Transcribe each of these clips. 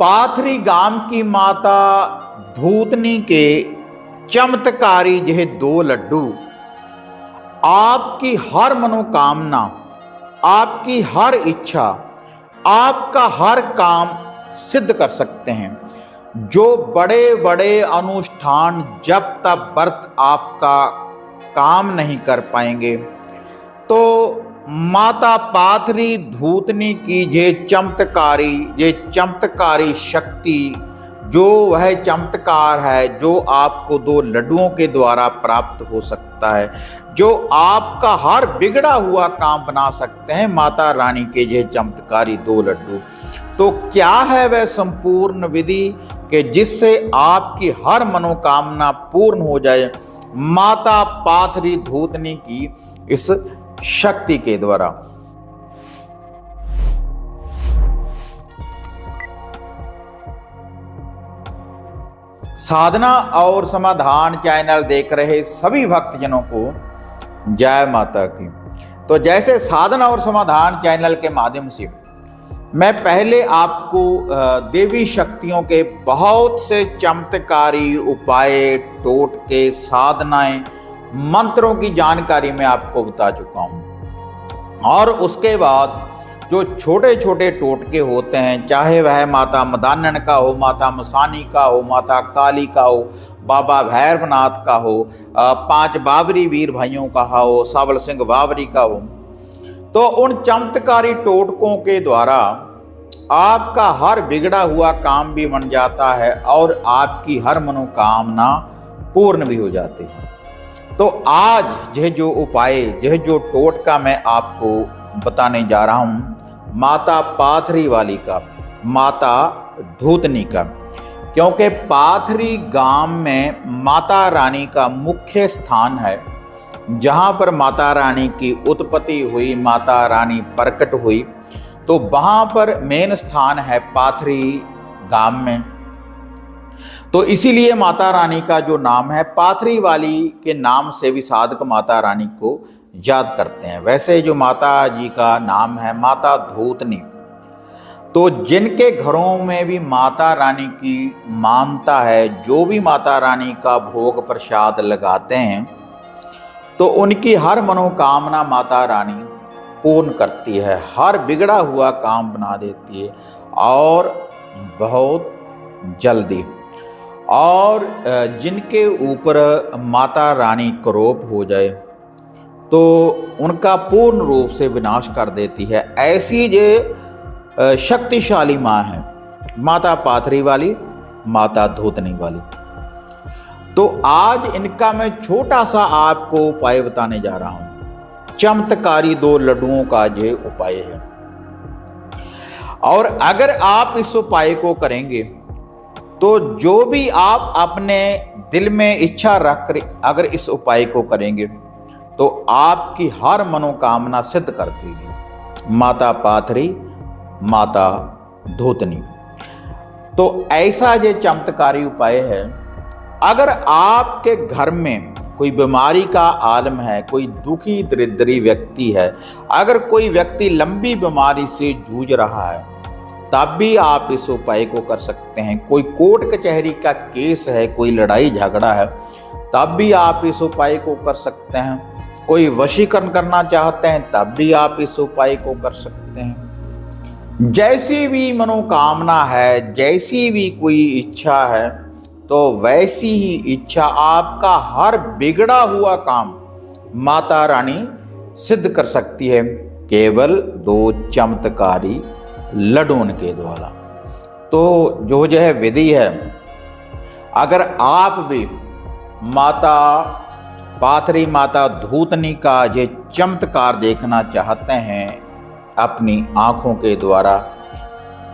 पाथरी गांव की माता धूतनी के चमत्कारी यह 2 लड्डू आपकी हर मनोकामना, आपकी हर इच्छा, आपका हर काम सिद्ध कर सकते हैं। जो बड़े बड़े अनुष्ठान जप तप व्रत आपका काम नहीं कर पाएंगे, तो माता पाथरी धूतनी की ये चमत्कारी शक्ति, जो वह चमत्कार है जो आपको 2 लड्डुओं के द्वारा प्राप्त हो सकता है, जो आपका हर बिगड़ा हुआ काम बना सकते हैं माता रानी के ये चमत्कारी 2 लड्डू। तो क्या है वह संपूर्ण विधि कि जिससे आपकी हर मनोकामना पूर्ण हो जाए माता पाथरी धूतनी की इस शक्ति के द्वारा। साधना और समाधान चैनल देख रहे सभी भक्तजनों को जय माता की। तो जैसे साधना और समाधान चैनल के माध्यम से मैं पहले आपको देवी शक्तियों के बहुत से चमत्कारी उपाय, टोटके, साधनाएं, मंत्रों की जानकारी मैं आपको बता चुका हूं। और उसके बाद जो छोटे छोटे टोटके होते हैं, चाहे वह माता मदानन का हो, माता मसानी का हो, माता काली का हो, बाबा भैरवनाथ का हो, 5 बाबरी वीर भाइयों का हो, सावल सिंह बाबरी का हो, तो उन चमत्कारी टोटकों के द्वारा आपका हर बिगड़ा हुआ काम भी बन जाता है और आपकी हर मनोकामना पूर्ण भी हो जाती है। तो आज यह जो उपाय, यह जो टोटका मैं आपको बताने जा रहा हूं माता पाथरी वाली का, माता धूतनी का, क्योंकि पाथरी गांव में माता रानी का मुख्य स्थान है, जहां पर माता रानी की उत्पत्ति हुई, माता रानी प्रकट हुई, तो वहां पर मेन स्थान है पाथरी गांव में। तो इसीलिए माता रानी का जो नाम है पाथरी वाली के नाम से भी साधक माता रानी को याद करते हैं। वैसे जो माता जी का नाम है माता धूतनी, तो जिनके घरों में भी माता रानी की मानता है, जो भी माता रानी का भोग प्रसाद लगाते हैं, तो उनकी हर मनोकामना माता रानी पूर्ण करती है, हर बिगड़ा हुआ काम बना देती है और बहुत जल्दी। और जिनके ऊपर माता रानी क्रोध हो जाए तो उनका पूर्ण रूप से विनाश कर देती है। ऐसी ये शक्तिशाली माँ है माता पाथरी वाली, माता धूतनी वाली। तो आज इनका मैं छोटा सा आपको उपाय बताने जा रहा हूं। चमत्कारी 2 लड्डुओं का ये उपाय है, और अगर आप इस उपाय को करेंगे तो जो भी आप अपने दिल में इच्छा रखकर अगर इस उपाय को करेंगे तो आपकी हर मनोकामना सिद्ध कर देगी माता पाथरी, माता धूतनी। तो ऐसा ये चमत्कारी उपाय है। अगर आपके घर में कोई बीमारी का आलम है, कोई दुखी दरिद्री व्यक्ति है, अगर कोई व्यक्ति लंबी बीमारी से जूझ रहा है, तब भी आप इस उपाय को कर सकते हैं। कोई कोर्ट कचहरी का केस है, कोई लड़ाई झगड़ा है, तब भी आप इस उपाय को कर सकते हैं। कोई वशीकरण करना चाहते हैं, तब भी आप इस उपाय को कर सकते हैं। जैसी भी मनोकामना है, जैसी भी कोई इच्छा है, तो वैसी ही इच्छा, आपका हर बिगड़ा हुआ काम माता रानी सिद्ध कर सकती है, केवल 2 चमत्कारी लड्डुओं के द्वारा। तो जो यह विधि है, अगर आप भी माता पाथरी, माता धूतनी का ये चमत्कार देखना चाहते हैं अपनी आंखों के द्वारा,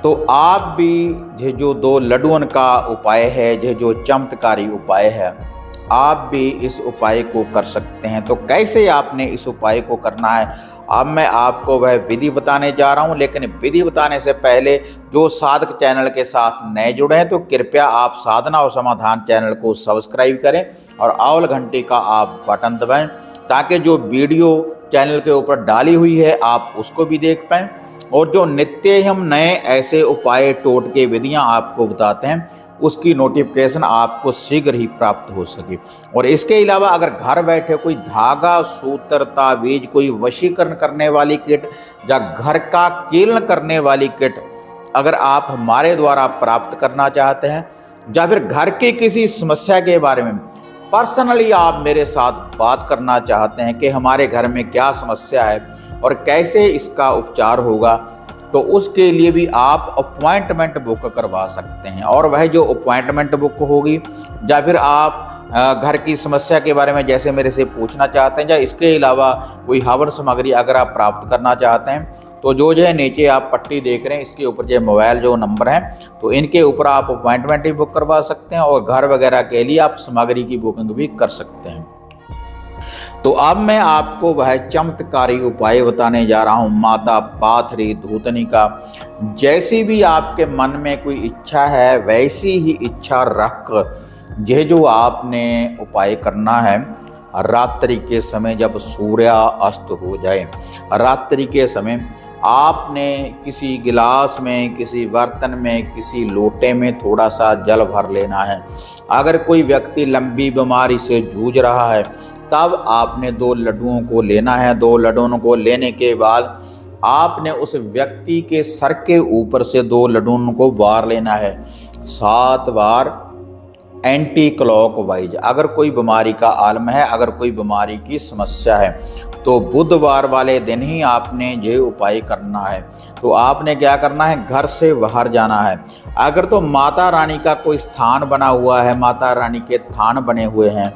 तो आप भी ये जो 2 लड्डुओं का उपाय है, ये जो चमत्कारी उपाय है, आप भी इस उपाय को कर सकते हैं। तो कैसे आपने इस उपाय को करना है, अब मैं आपको वह विधि बताने जा रहा हूं। लेकिन विधि बताने से पहले जो साधक चैनल के साथ नए जुड़े हैं, तो कृपया आप साधना और समाधान चैनल को सब्सक्राइब करें और ऑल घंटे का आप बटन दबाएं, ताकि जो वीडियो चैनल के ऊपर डाली हुई है आप उसको भी देख पाएं। और जो नित्य हम नए ऐसे उपाय टोटके विधियां आपको बताते हैं उसकी नोटिफिकेशन आपको शीघ्र ही प्राप्त हो सके। और इसके अलावा अगर घर बैठे कोई धागा, सूत्र, ताबीज, कोई वशीकरण करने वाली किट या घर का कीलन करने वाली किट अगर आप हमारे द्वारा प्राप्त करना चाहते हैं या फिर घर की किसी समस्या के बारे में पर्सनली आप मेरे साथ बात करना चाहते हैं कि हमारे घर में क्या समस्या है और कैसे इसका उपचार होगा, तो उसके लिए भी आप अपॉइंटमेंट बुक करवा सकते हैं। और वह जो अपॉइंटमेंट बुक होगी या फिर आप घर की समस्या के बारे में जैसे मेरे से पूछना चाहते हैं या इसके अलावा कोई हवन सामग्री अगर आप प्राप्त करना चाहते हैं तो जो है नीचे आप पट्टी देख रहे हैं इसके ऊपर जो मोबाइल जो नंबर है तो इनके ऊपर आप अपॉइंटमेंट भी बुक करवा सकते हैं और घर वगैरह के लिए आप सामग्री की बुकिंग भी कर सकते हैं। तो अब मैं आपको वह चमत्कारी उपाय बताने जा रहा हूँ माता पाथरी धूतनी का। जैसी भी आपके मन में कोई इच्छा है वैसी ही इच्छा रख यह जो आपने उपाय करना है रात्रि के समय जब सूर्य अस्त हो जाए, रात्रि के समय आपने किसी गिलास में, किसी बर्तन में, किसी लोटे में थोड़ा सा जल भर लेना है। अगर कोई व्यक्ति लंबी बीमारी से जूझ रहा है तब आपने 2 लड्डुओं को लेना है। 2 लड्डुओं को लेने के बाद आपने उस व्यक्ति के सर के ऊपर से 2 लड्डुओं को बार लेना है 7 बार एंटी क्लॉकवाइज। अगर कोई बीमारी का आलम है, अगर कोई बीमारी की समस्या है तो बुधवार वाले दिन ही आपने ये उपाय करना है। तो आपने क्या करना है, घर से बाहर जाना है। अगर तो माता रानी का कोई स्थान बना हुआ है, माता रानी के थान बने हुए हैं,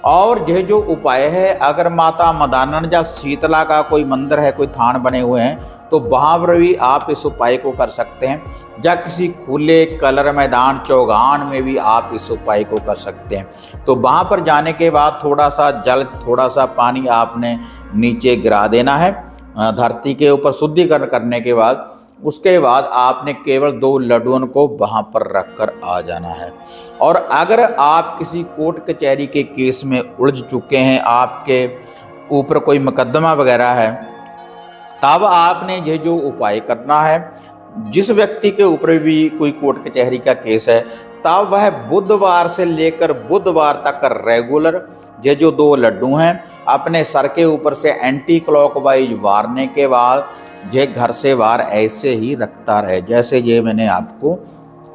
और यह जो उपाय है अगर माता मदानन या शीतला का कोई मंदिर है, कोई थान बने हुए हैं तो वहाँ पर भी आप इस उपाय को कर सकते हैं। या किसी खुले कलर मैदान चौगान में भी आप इस उपाय को कर सकते हैं। तो वहाँ पर जाने के बाद थोड़ा सा जल, थोड़ा सा पानी आपने नीचे गिरा देना है धरती के ऊपर शुद्धिकरण करने के बाद। उसके बाद आपने केवल 2 लड्डुओं को वहाँ पर रख कर आ जाना है। और अगर आप किसी कोर्ट कचहरी के केस में उलझ चुके हैं, आपके ऊपर कोई मुकदमा वगैरह है, तब आपने ये जो उपाय करना है, जिस व्यक्ति के ऊपर भी कोई कोर्ट कचहरी का केस है तब वह बुधवार से लेकर बुधवार तक रेगुलर ये जो 2 लड्डू हैं अपने सर के ऊपर से एंटी क्लॉकवाइज वारने के बाद ये घर से बाहर ऐसे ही रखता रहे जैसे ये मैंने आपको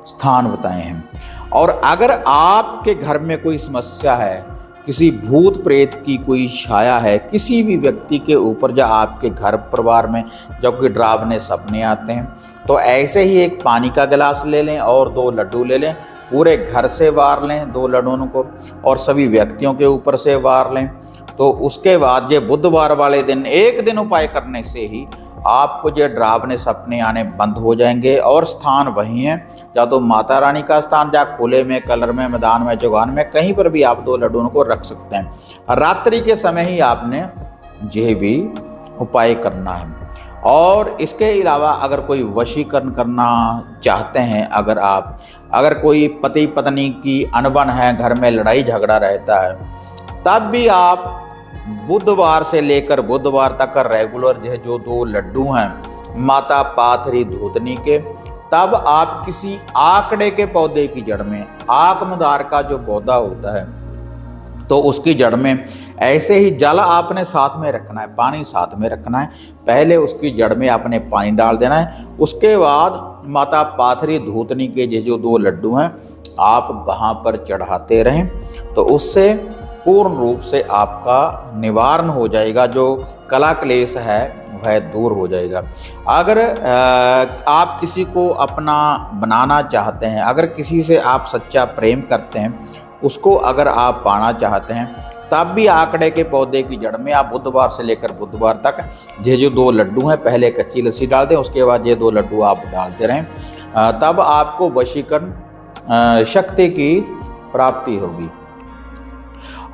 स्थान बताए हैं। और अगर आपके घर में कोई समस्या है, किसी भूत प्रेत की कोई छाया है किसी भी व्यक्ति के ऊपर या आपके घर परिवार में जब कोई डरावने सपने आते हैं, तो ऐसे ही एक पानी का गिलास ले लें और 2 लड्डू ले लें, पूरे घर से वार लें 2 लड्डुओं को और सभी व्यक्तियों के ऊपर से वार लें। तो उसके बाद ये बुधवार वाले दिन 1 दिन उपाय करने से ही आपको जो डरावने सपने आने बंद हो जाएंगे। और स्थान वही है, या तो माता रानी का स्थान, या खुले में, कलर में, मैदान में, चौगान में, कहीं पर भी आप 2 लड्डुओं को रख सकते हैं। रात्रि के समय ही आपने यह भी उपाय करना है। और इसके अलावा अगर कोई वशीकरण करना चाहते हैं, अगर कोई पति पत्नी की अनबन है, घर में लड़ाई झगड़ा रहता है, तब भी आप बुधवार से लेकर बुधवार तक रेगुलर जो 2 लड्डू हैं माता पाथरी धूतनी के, तब आप किसी आकड़े के पौधे की जड़ में, आकमदार का जो पौधा होता है तो उसकी जड़ में ऐसे ही जल आपने साथ में रखना है, पानी साथ में रखना है। पहले उसकी जड़ में आपने पानी डाल देना है, उसके बाद माता पाथरी धूतनी के जो 2 लड्डू हैं आप वहाँ पर चढ़ाते रहें, तो उससे पूर्ण रूप से आपका निवारण हो जाएगा, जो कला क्लेश है वह दूर हो जाएगा। अगर आप किसी को अपना बनाना चाहते हैं, अगर किसी से आप सच्चा प्रेम करते हैं, उसको अगर आप पाना चाहते हैं, तब भी आकड़े के पौधे की जड़ में आप बुधवार से लेकर बुधवार तक ये जो 2 लड्डू हैं, पहले कच्ची लस्सी डाल दें, उसके बाद ये 2 लड्डू आप डालते रहें, तब आपको वशीकरण शक्ति की प्राप्ति होगी।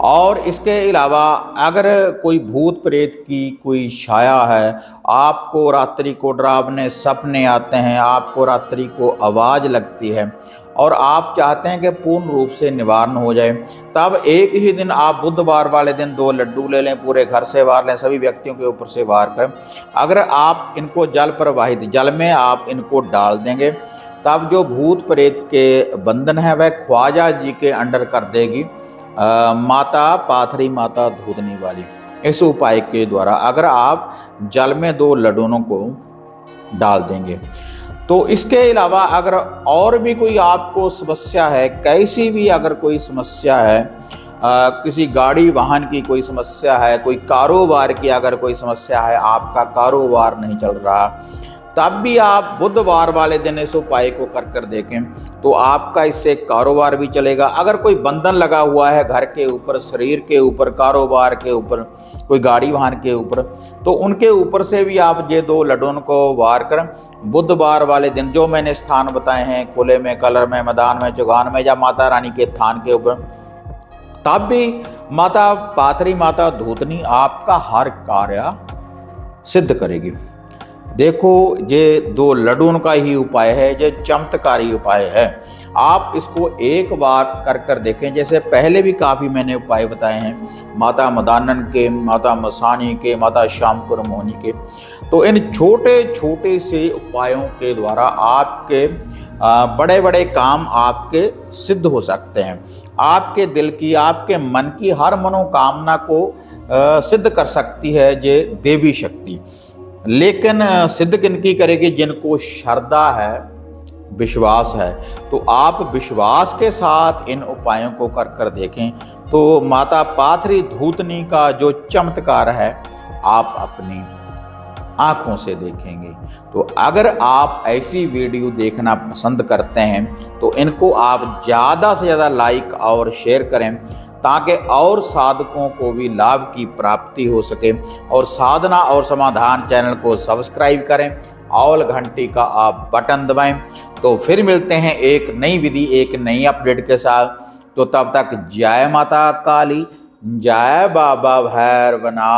और इसके अलावा अगर कोई भूत प्रेत की कोई छाया है, आपको रात्रि को डरावने सपने आते हैं, आपको रात्रि को आवाज़ लगती है और आप चाहते हैं कि पूर्ण रूप से निवारण हो जाए, तब एक ही दिन आप बुधवार वाले दिन 2 लड्डू ले लें, पूरे घर से वार लें, सभी व्यक्तियों के ऊपर से वार करें। अगर आप इनको जल प्रवाहित जल में आप इनको डाल देंगे, तब जो भूत प्रेत के बंधन है वह ख्वाजा जी के अंडर कर देगी माता पाथरी माता धूतनी वाली। इस उपाय के द्वारा अगर आप जल में 2 लड्डूओं को डाल देंगे। तो इसके अलावा अगर और भी कोई आपको समस्या है, कैसी भी अगर कोई समस्या है, किसी गाड़ी वाहन की कोई समस्या है, कोई कारोबार की अगर कोई समस्या है, आपका कारोबार नहीं चल रहा, तब भी आप बुधवार वाले दिन इस उपाय को कर देखें तो आपका इससे कारोबार भी चलेगा। अगर कोई बंधन लगा हुआ है घर के ऊपर, शरीर के ऊपर, कारोबार के ऊपर, कोई गाड़ी वाहन के ऊपर, तो उनके ऊपर से भी आप ये 2 लड्डूओं को वार कर बुधवार वाले दिन जो मैंने स्थान बताए हैं, खुले में, कलर में, मैदान में, चौगान में या माता रानी के थान के ऊपर, तब भी माता पाथरी माता धूतनी आपका हर कार्य सिद्ध करेगी। देखो ये 2 लड्डूओं का ही उपाय है, ये चमत्कारी उपाय है। आप इसको एक बार कर देखें। जैसे पहले भी काफ़ी मैंने उपाय बताए हैं, माता मदानन के, माता मसानी के, माता श्यामपुर मोहनी के। तो इन छोटे छोटे से उपायों के द्वारा आपके बड़े बड़े काम आपके सिद्ध हो सकते हैं। आपके दिल की, आपके मन की हर मनोकामना को सिद्ध कर सकती है ये देवी शक्ति। लेकिन सिद्ध किनकी करेगी? जिनको श्रद्धा है, विश्वास है। तो आप विश्वास के साथ इन उपायों को कर देखें तो माता पाथरी धूतनी का जो चमत्कार है आप अपनी आंखों से देखेंगे। तो अगर आप ऐसी वीडियो देखना पसंद करते हैं तो इनको आप ज़्यादा से ज़्यादा लाइक और शेयर करें ताकि और साधकों को भी लाभ की प्राप्ति हो सके। और साधना और समाधान चैनल को सब्सक्राइब करें, ऑल घंटी का आप बटन दबाएं। तो फिर मिलते हैं एक नई विधि, एक नई अपडेट के साथ। तो तब तक जय माता काली, जय बाबा भैरवनाथ।